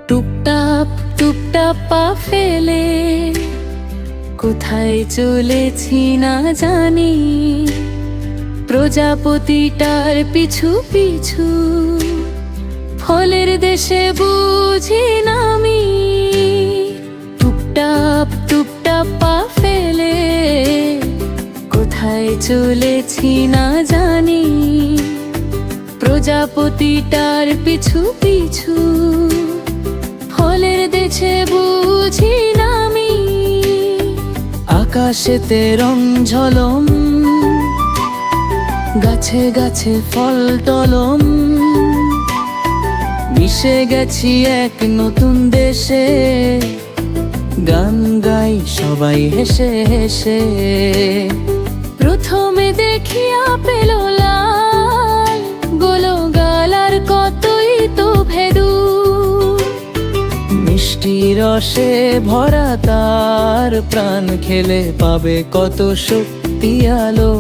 টুপটাপ টুপটাপ পা ফেলে কোথায় চলেছি না জানি, প্রজাপতিটার পিছু পিছু ফলের দেশে বুঝি নামি। টুপটাপ টুপটাপ পা ফেলে কোথায় চলেছি না জানি, প্রজাপতিটার পিছু পিছু ফলের দেশে বুঝি নামি। আকাশেতে রং ঝলম, গাছে গাছে ফল টলম, মিশে গেছি এক নতুন দেশে, গান গাই সবাই হেসে হেসে। প্রথমে দেখি আপেল লাল, গোলো গালার কতই তো ভেদু, মিষ্টি রসে ভরা তার প্রাণ খেলে পাবে কত শক্তি আলো।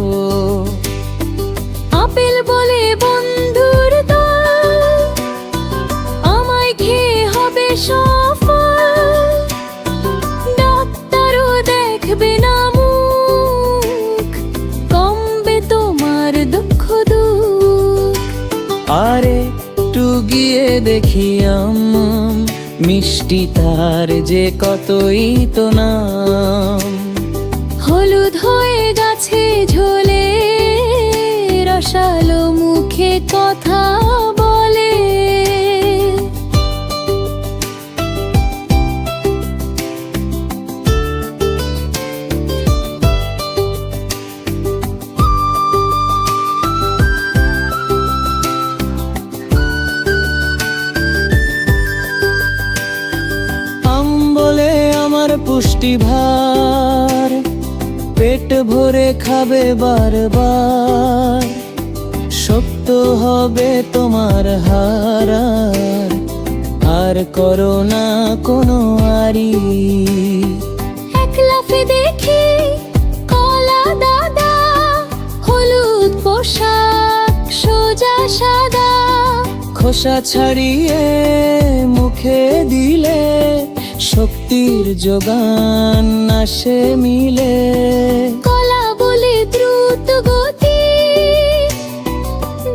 আপেল বলে বন্ধুর দল, আমায় খেয়ে হবে সফল, ডাক্তারও দেখবে না মুখ, কমবে তোমার দুঃখ দুঃখ। আরে একটু গিয়ে দেখি মিষ্টি তার যে কতই তো নাম। হলুদ হয়ে গাছে ঝোলে, রসালো মুখে কথা বলে। আম বলে আমার পুষ্টি ভার, পেট ভরে খাবে বারবার, শক্ত হবে তোমার হারার, আর করো না কোনো আরি। এক লাফে দেখি কলা দাদা, হলুদ পোশাক সোজা সাদা, খোসা ছাড়িয়ে মুখে দিলে শক্তির যোগান আসে মিলে। কলা বলে দ্রুত গতি,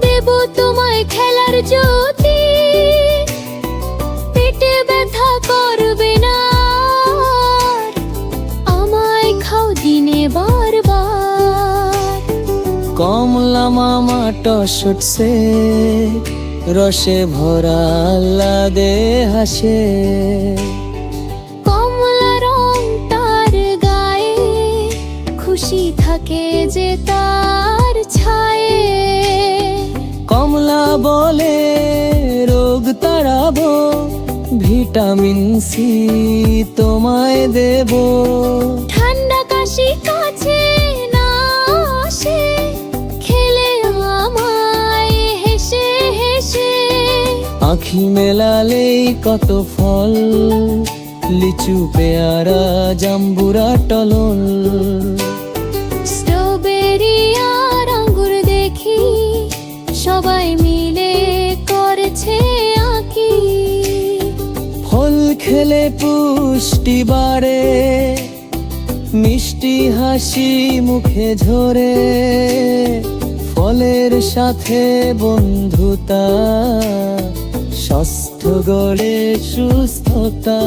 দেব তোমায় খেলার জ্যোতি, পেটে ব্যথা করবে না, আমায় খাও দিনে বারবার। কমলা মামা টস উঠছে, রসে ভরা আহ্লাদে হাসে, কমলা রং তার গায়ে, খুশি থাকে যে তার ছায়ে। কমলা বলে রোগ তাড়াবো, ভিটামিন সি তোমায় দেব, ঠান্ডা কাশি কাছে না আসে, খেলে আমায় হেসে হেসে। আঁখি মেলালেই কত ফল, লিচু পেয়ারা জাম্বুরা টলল, স্ট্রবেরি আর আঙ্গুর দেখি সবাই মিলে করেছে আঁকি। ফল খেলে পুষ্টি বাড়ে, মিষ্টি হাসি মুখে ঝরে, ফলের সাথে বন্ধুতা, স্বাস্থ্য গড়ে সুস্থতা।